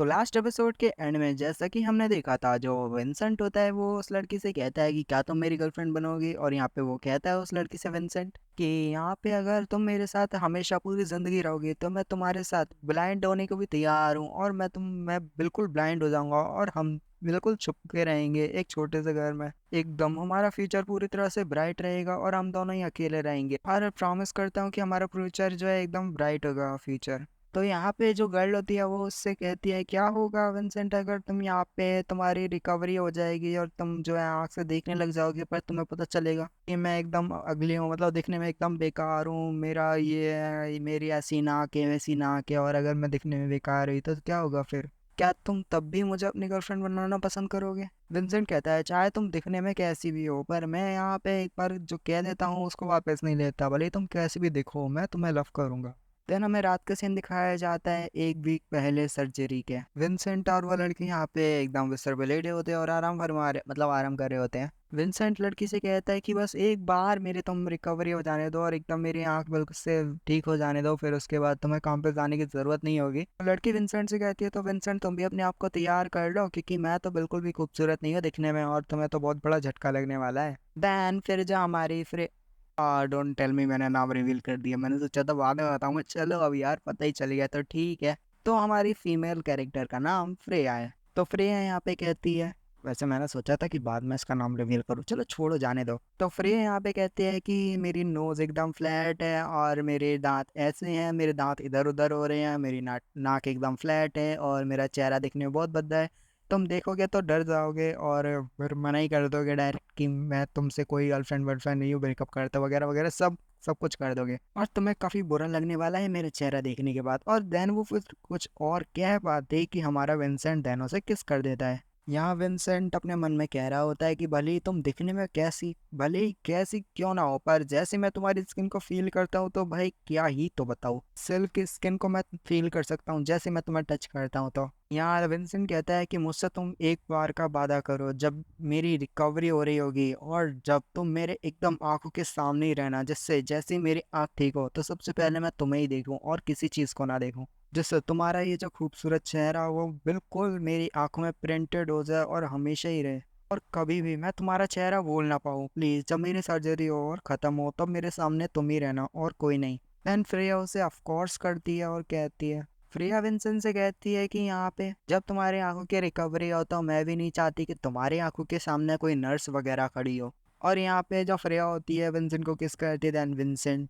तो last episode के and में जैसा कि हमने देखा था, जो विंसेंट होता है वो उस लड़की से कहता है कि क्या तुम मेरी गर्लफ्रेंड बनोगी। और यहाँ पे वो कहता है उस लड़की से, विंसेंट, कि यहाँ पे अगर तुम मेरे साथ हमेशा पूरी जिंदगी रहोगी तो मैं तुम्हारे साथ ब्लाइंड होने को भी तैयार हूँ। और मैं बिल्कुल ब्लाइंड हो जाऊंगा और हम बिल्कुल छुप के रहेंगे एक छोटे से घर में। एकदम हमारा फ्यूचर पूरी तरह से ब्राइट रहेगा और हम दोनों ही अकेले रहेंगे। और प्रॉमिस करता हूँ कि हमारा फ्यूचर जो है एकदम ब्राइट होगा फ्यूचर। तो यहाँ पे जो गर्ल होती है वो उससे कहती है, क्या होगा विंसेंट अगर तुम यहाँ पे तुम्हारी रिकवरी हो जाएगी और तुम जो है आँख से देखने लग जाओगे, पर तुम्हें पता चलेगा कि मैं एकदम अगली हूँ, मतलब दिखने में एकदम बेकार हूँ, मेरा ये है, मेरी ऐसी नाक है वैसी नाक है, और अगर मैं दिखने में बेकार हुई तो क्या होगा फिर? क्या तुम तब भी मुझे अपनी गर्लफ्रेंड बनाना पसंद करोगे? विंसेंट कहता है, चाहे तुम दिखने में कैसी भी हो, पर मैं यहाँ पे एक बार जो कह देता हूँ उसको वापस नहीं लेता, भले ही तुम कैसे भी दिखो, मैं तुम्हें लव करूंगा। देन हमें रात का सीन दिखाया जाता है एक वीक पहले सर्जरी के। विंसेंट और वो लड़की यहाँ पे एकदम बिस्तर पे लेटे होते हैं और आराम फरमा रहे, मतलब आराम कर रहे होते हैं। विंसेंट लड़की से कहता है कि बस एक बार मेरे तुम रिकवरी हो जाने दो और एकदम मेरी आंख बिल्कुल से ठीक हो जाने दो, फिर उसके बाद तुम्हें काम पे जाने की जरूरत नहीं होगी। लड़की विंसेंट से कहती है, तो विंसेंट तुम भी अपने आप को तैयार कर लो, क्योंकि मैं तो बिल्कुल भी खूबसूरत नहीं हूँ दिखने में और तुम्हें तो बहुत बड़ा झटका लगने वाला है। देन फिर जो हमारी फिर डोंट टेल मी, मैंने नाम रिवील कर दिया। मैंने सोचा था बाद में बताऊंगा, चलो अब यार पता ही चल गया तो ठीक है। तो हमारी फीमेल कैरेक्टर का नाम फ्रेया है। तो फ्रेया यहाँ पे कहती है, वैसे मैंने सोचा था कि बाद में इसका नाम रिवील करूँ, चलो छोड़ो जाने दो। तो फ्रेया यहाँ पे कहती है कि मेरी नोज एकदम फ्लैट है और मेरे दांत ऐसे हैं, मेरे दांत इधर उधर हो रहे हैं, मेरी नाक एकदम फ्लैट है और मेरा चेहरा दिखने में बहुत भद्दा है। तुम देखोगे तो डर जाओगे और फिर मना ही कर दोगे डायरेक्ट कि मैं तुमसे कोई गर्लफ्रेंड वर्लफ्रेंड नहीं हूँ, ब्रेकअप करता वगैरह वगैरह सब सब कुछ कर दोगे और तुम्हें काफ़ी बुरा लगने वाला है मेरे चेहरा देखने के बाद। और देन वो फिर कुछ और कह पाते ही कि हमारा विंसेंट देनो से किस कर देता है। यहाँ विंसेंट अपने मन में कह रहा होता है कि भले ही तुम दिखने में कैसी, भले ही कैसी क्यों ना हो, पर जैसे मैं तुम्हारी स्किन को फील करता हूँ तो भाई क्या ही तो बताऊँ, सिल्क स्किन को मैं फील कर सकता हूँ जैसे मैं तुम्हें टच करता हूँ। तो यहाँ विंसेंट कहता है कि मुझसे तुम एक बार का वादा करो, जब मेरी रिकवरी हो रही होगी और जब तुम मेरे एकदम आंखों के सामने ही रहना, जिससे जैसे ही मेरी आंख ठीक हो तो सबसे पहले मैं तुम्हें ही देखूं और किसी चीज़ को ना देखूं, जिससे तुम्हारा ये जो खूबसूरत चेहरा वो बिल्कुल मेरी आंखों में प्रिंटेड हो जाए और हमेशा ही रहे, और कभी भी मैं तुम्हारा चेहरा भूल ना पाऊँ। प्लीज़ जब मेरी सर्जरी हो और ख़त्म हो तब मेरे सामने तुम ही रहना और कोई नहीं। देन फ्रेया उसे ऑफकोर्स करती है और कहती है, फ्रेया विंसेंट से कहती है कि यहाँ पे जब तुम्हारे आंखों की रिकवरी हो तो मैं भी नहीं चाहती कि तुम्हारी आंखों के सामने कोई नर्स वगैरह खड़ी हो। और यहाँ पे जो फ्रेया होती है विंसेंट को किस करती है, देन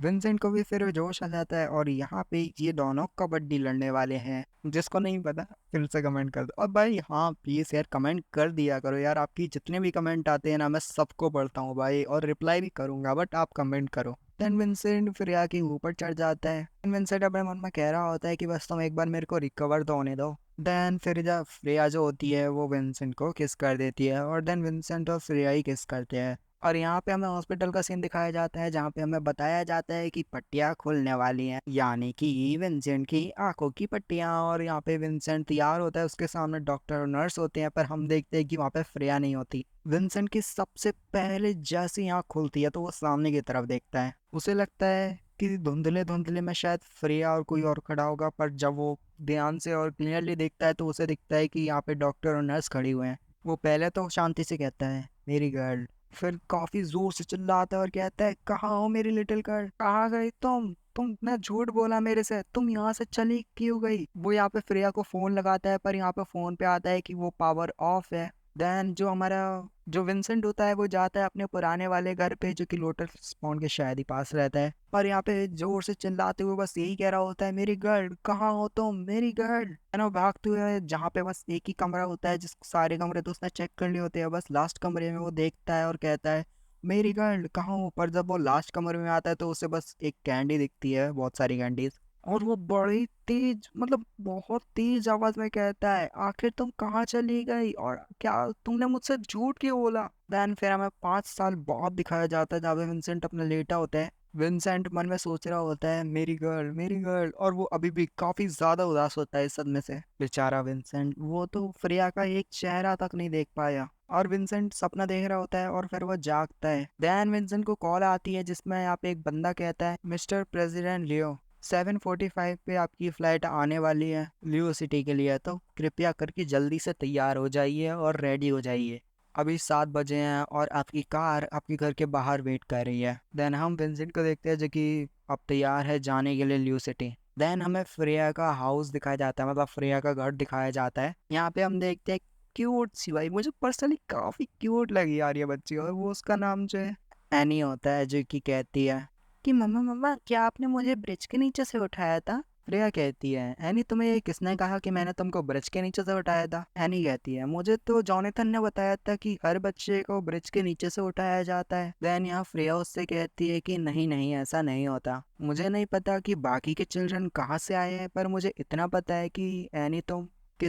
विंसेंट को भी फिर जोश आ जाता है और यहाँ पे ये दोनों कबड्डी लड़ने वाले हैं। जिसको नहीं पता फिर से कमेंट कर दो, और भाई हाँ प्लीज यार कमेंट कर दिया करो यार, आपकी जितने भी कमेंट आते हैं ना मैं सबको पढ़ता हूँ भाई और रिप्लाई भी करूंगा, बट आप कमेंट करो। देन विंसेंट फ्रेया के ऊपर चढ़ जाता है। विंसेंट अपने मन में कह रहा होता है कि बस तुम एक बार मेरे को रिकवर तो होने दो। देन फिर जब फ्रेया जो होती है वो विंसेंट को किस कर देती है और देन विंसेंट और फ्रेया ही किस करते हैं। और यहाँ पे हमें हॉस्पिटल का सीन दिखाया जाता है जहाँ पे हमें बताया जाता है कि पट्टियाँ खुलने वाली हैं, यानी कि विंसेंट की आंखों की पट्टियाँ। और यहाँ पे विंसेंट तैयार होता है, उसके सामने डॉक्टर और नर्स होते हैं, पर हम देखते हैं कि वहाँ पे फ्रेया नहीं होती। विंसेंट की सबसे पहले जैसी आँख खुलती है तो वो सामने की तरफ देखता है, उसे लगता है कि धुंधले धुंधले में शायद फ्रेया और कोई और खड़ा होगा, पर जब वो ध्यान से और क्लियरली देखता है तो उसे दिखता है कि यहाँ पे डॉक्टर और नर्स खड़ी हुए हैं। वो पहले तो शांति से कहता है, मेरी गर्ल, फिर काफी जोर से चिल्लाता है और कहता है, कहाँ हो मेरी लिटिल गर्ल, कहाँ गई तुमने झूठ बोला मेरे से, तुम यहाँ से चली क्यों गई? वो यहाँ पे फ्रेया को फोन लगाता है पर यहाँ पे फोन पे आता है कि वो पावर ऑफ है। देन जो हमारा जो विंसेंट होता है वो जाता है अपने पुराने वाले घर पे जो कि लोटस पॉन्ड के शायद ही पास रहता है, पर यहाँ पे जोर से चिल्लाते हुए बस यही कह रहा होता है, मेरी गर्ल कहाँ हो तुम, मेरी गर्ल। है ना, भागते हुए जहाँ पे बस एक ही कमरा होता है, जिस सारे कमरे तो उसने चेक कर लिए होते हैं, बस लास्ट कमरे में वो देखता है और कहता है, मेरी गर्ल कहाँ हो। पर जब वो लास्ट कमरे में आता है तो उसे बस एक कैंडी दिखती है, बहुत सारी कैंडीज, और वो बड़ी तेज, मतलब बहुत तेज आवाज में कहता है, आखिर तुम कहाँ चली गई और क्या तुमने मुझसे झूठ क्यों बोला? देन फिर हमें 5 साल बाद दिखाया जाता है जहाँ पे विंसेंट अपना लेटा होता है। विंसेंट मन में सोच रहा होता है, मेरी गर्ल मेरी गर्ल, और वो अभी भी काफी ज्यादा उदास होता है इस सदमे से। बेचारा विंसेंट, वो तो फ्रिया का एक चेहरा तक नहीं देख पाया। और विंसेंट सपना देख रहा होता है और फिर वो जागता है। देन विंसेंट को कॉल आती है जिसमें यहाँ पे एक बंदा कहता है, मिस्टर प्रेसिडेंट लियो, 7:45 पे आपकी फ़्लाइट आने वाली है लियो सिटी के लिए, तो कृपया करके जल्दी से तैयार हो जाइए और रेडी हो जाइए। अभी 7 बजे हैं और आपकी कार आपके घर के बाहर वेट कर रही है। देन हम विंसेंट को देखते हैं जो कि अब तैयार है जाने के लिए लियो सिटी। देन हमें फ्रेया का हाउस दिखाया जाता है, मतलब फ्रेया का घर दिखाया जाता है। यहाँ पे हम देखते हैं क्यूट सी, भाई मुझे पर्सनली काफ़ी क्यूट लगी यार ये बच्ची, और वो उसका नाम जो है एनी होता है, जो कि कहती है कि मम्मा मम्मा क्या आपने मुझे ब्रिज के नीचे से उठाया था। प्रिया कहती है एनी तुम्हें ये किसने कहा कि मैंने तुमको ब्रिज के नीचे से उठाया था। एनी कहती है मुझे तो जॉनथन ने बताया था कि हर बच्चे को ब्रिज के नीचे से उठाया जाता है। देन यहाँ फ्रेया उससे कहती है कि नहीं नहीं ऐसा नहीं होता, मुझे नहीं पता कि बाकी के चिल्ड्रन कहाँ से आए हैं, पर मुझे इतना पता है कि एनी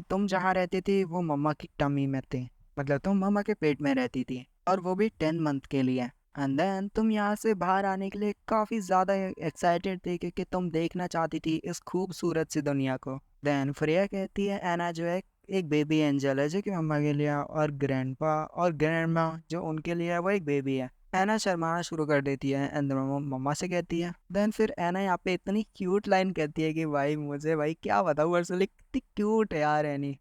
तुम जहाँ रहती थी वो मम्मा की टमी में थे, मतलब तुम मम्मा के पेट में रहती थी, और वो भी 10 मंथ के लिए। एंड देन तुम यहाँ से बाहर आने के लिए काफ़ी ज़्यादा एक्साइटेड थी क्योंकि तुम देखना चाहती थी इस खूबसूरत सी दुनिया को। देन फ्रेया कहती है एना जो है एक बेबी एंजल है जो कि मम्मा के लिए, और ग्रैंडपा और ग्रैंडमा जो उनके लिए है वो एक बेबी है। एना शर्माना शुरू कर देती है एंड मम्मा से कहती है। देन फिर एना यहाँ पे इतनी क्यूट लाइन कहती है कि भाई मुझे भाई क्या बताऊँ, पर्सनली कितनी क्यूट है यार एनी।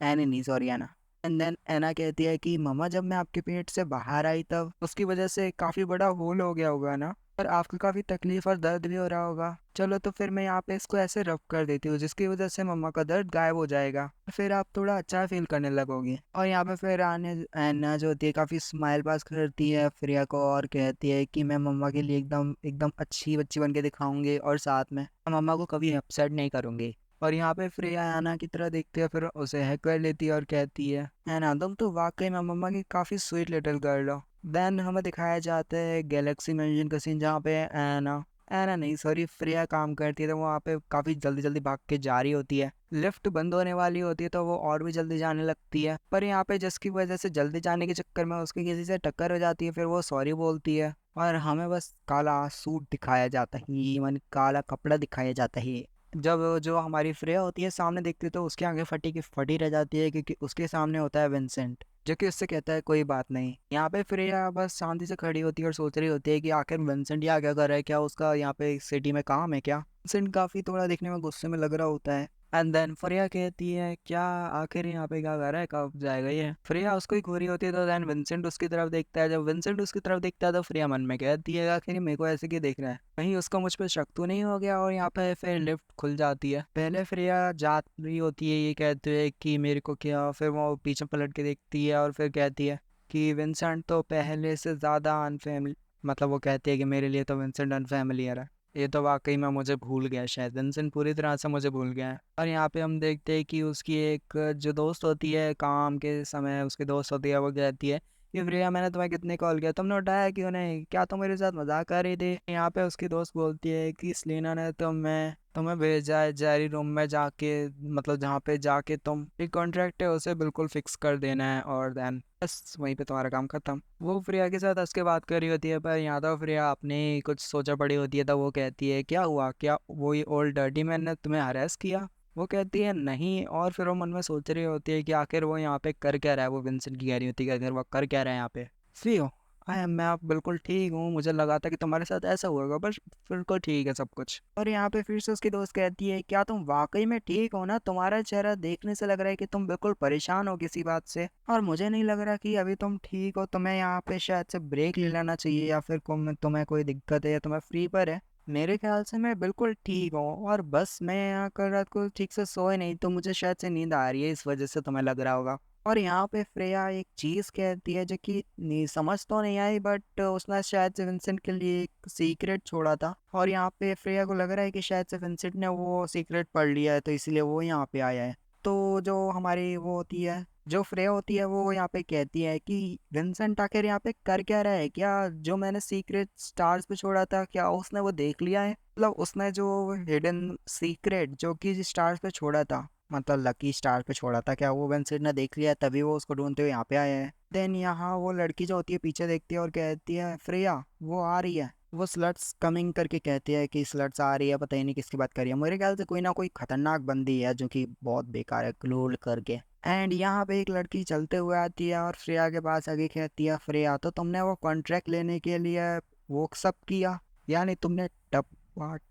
एनी नहीं, सॉरी एना। एंड देन एना कहती है कि मम्मा जब मैं आपके पेट से बाहर आई तब उसकी वजह से काफ़ी बड़ा होल हो गया होगा ना, और आपको काफ़ी तकलीफ और दर्द भी हो रहा होगा। चलो तो फिर मैं यहाँ पे इसको ऐसे रब कर देती हूँ जिसकी वजह से मम्मा का दर्द गायब हो जाएगा, फिर आप थोड़ा अच्छा फील करने लगोगे। और यहाँ पे फिर आने एना जो होती है काफ़ी स्माइल पास करती है फ्रिया को और कहती है कि मैं मम्मा के लिए एकदम एकदम अच्छी बच्ची बन के दिखाऊंगी, और साथ में मम्मा को कभी अपसेट नहीं करूंगी। और यहाँ पे फ्रेया एना की तरह देखती है, फिर उसे हैक कर लेती है और कहती है एना तुम तो वाकई में मम्मा की काफ़ी स्वीट लिटिल गर्ल हो। देन हमें दिखाया जाता है गैलेक्सी मैंशन का सीन जहाँ पे एना एना नहीं सॉरी फ्रेया काम करती है, तो वो वहाँ पे काफ़ी जल्दी जल्दी भाग के जा रही होती है। लिफ्ट बंद होने वाली होती है तो वो और भी जल्दी जाने लगती है, पर यहाँ पे जिसकी वजह से जल्दी जाने के चक्कर में उसकी किसी से टक्कर हो जाती है, फिर वो सॉरी बोलती है और हमें बस काला सूट दिखाया जाता है, माने काला कपड़ा दिखाया जाता है। जब जो हमारी फ्रेया होती है सामने देखती है तो उसकी आंखें फटी की फटी रह जाती है क्योंकि उसके सामने होता है विंसेंट जो कि उससे कहता है कोई बात नहीं। यहाँ पे फ्रेया बस शांति से खड़ी होती है और सोच रही होती है कि आखिर विंसेंट यहाँ क्या कर रहा है, क्या उसका यहाँ पे सिटी में काम है क्या। विंसेंट काफ़ी थोड़ा देखने में गुस्से में लग रहा होता है। एंड देन फ्रेया कहती है क्या आखिर यहाँ पे क्या कर रहा है, कब जाएगा ये। फ्रेया उसको ही घूरी होती है तो देन विंसेंट उसकी तरफ देखता है, जब विंसेंट उसकी तरफ देखता है तो फ्रेया मन में कहती है आखिर ये मेरे को ऐसे क्यों देख रहा है, कहीं उसको मुझ पे शक तो नहीं हो गया। और यहाँ पे फिर लिफ्ट खुल जाती है, पहले फ्रेया जा रही होती है ये कहते हुए कि मेरे को क्या, फिर वो पीछे पलट के देखती है और फिर कहती है कि विंसेंट तो पहले से ज़्यादा अनफैमिली, मतलब वो कहती है कि मेरे लिए तो विंसेंट अनफैमिलियर है, ये तो वाकई में मुझे भूल गया, शायद विंसेंट पूरी तरह से मुझे भूल गया है। और यहाँ पे हम देखते हैं कि उसकी एक जो दोस्त होती है काम के समय उसकी दोस्त होती है, वो कहती है कि प्रिया मैंने तुम्हें कितने कॉल किया तुमने उठाया क्यों नहीं, क्या तुम मेरे साथ मजाक कर रही थी। यहाँ पे उसकी दोस्त बोलती है कि सलीना ने तुम्हें भेजा है जेरी रूम में जाके, मतलब जहाँ पे जाके तुम एक कॉन्ट्रैक्ट है उसे बिल्कुल फिक्स कर देना है, और देन बस वहीं पे तुम्हारा काम खत्म। वो फ्रिया के साथ हंस के बात कर रही होती है, पर यहाँ तो फ्रिया अपने कुछ सोचा पड़ी होती है, तो वो कहती है क्या हुआ, क्या वो ये ओल्ड डर्टी मैन ने तुम्हें हरास किया। वो कहती है नहीं, और फिर वो मन में सोच रही होती है कि आखिर वो यहाँ पे कर क्या रहा है, वो विंसेंट की कह रही होती है कि आखिर वो कर क्या रहा है यहाँ पे। फ्री हो मैं आप बिल्कुल ठीक हूँ, मुझे लगा था कि तुम्हारे साथ ऐसा होगा, बस बिल्कुल ठीक है सब कुछ। और यहाँ पे फिर से उसकी दोस्त कहती है क्या तुम वाकई में ठीक हो ना, तुम्हारा चेहरा देखने से लग रहा है कि तुम बिल्कुल परेशान हो किसी बात से, और मुझे नहीं लग रहा कि अभी तुम ठीक हो, तुम्हें यहाँ पे शायद से ब्रेक ले लेना चाहिए, या फिर तुम्हें कोई दिक्कत है या तुम्हें फ्री पर है। मेरे ख्याल से मैं बिल्कुल ठीक हूँ, और बस मैं यहाँ कल रात को ठीक से सोए नहीं तो मुझे शायद से नींद आ रही है, इस वजह से तुम्हें लग रहा होगा। और यहाँ पे फ्रेया एक चीज़ कहती है जो कि नहीं समझ तो नहीं आई, बट उसने शायद से विंसेंट के लिए एक सीक्रेट छोड़ा था, और यहाँ पे फ्रेया को लग रहा है कि शायद से विंसेंट ने वो सीक्रेट पढ़ लिया है तो इसलिए वो यहाँ पे आया है। तो जो हमारी वो होती है जो फ्रेया होती है वो यहाँ पे कहती है कि विंसेंट आखिर यहाँ पे कर क्या रहा है, क्या जो मैंने सीक्रेट स्टार्स पे छोड़ा था क्या उसने वो देख लिया है, मतलब उसने जो हिडन सीक्रेट जो कि स्टार्स पे छोड़ा था, मतलब लकी स्टार पे छोड़ा था, क्या वो विंसेंट ने देख लिया तभी वो उसको ढूंढते हुए यहाँ पे आया है। देन यहाँ वो लड़की जो होती है पीछे देखती है और कहती है फ्रेया वो आ रही है, वो स्लट्स कमिंग करके कहती है कि स्लट्स आ रही है, पता ही नहीं किसकी बात कर रही है, मेरे ख्याल से कोई ना कोई खतरनाक बंदी है जो कि बहुत बेकार है क्लोल करके। एंड यहाँ पे एक लड़की चलते हुए आती है और फ्रेया के पास आगे कहती है फ्रेया तो तुमने वो कॉन्ट्रैक्ट लेने के लिए वो सब किया, यानी तुमने टप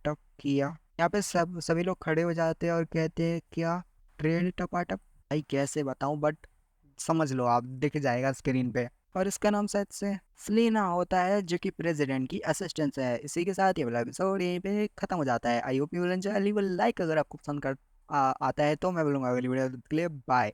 टप किया। यहाँ पे सभी लोग खड़े हो जाते हैं और कहते हैं क्या, ट्रेड टपाटप। भाई कैसे बताऊं, बट समझ लो आप, दिख जाएगा स्क्रीन पे। और इसका नाम शायद से सलीना होता है, जो कि प्रेसिडेंट की असिस्टेंट है। इसी के साथ ये वाला एपिसोड यहीं पे खत्म हो जाता है। I hope you will enjoy, leave a like अगर आपको पसंद आता है तो। मैं बोलूंगा अगली वीडियो के लिए बाय।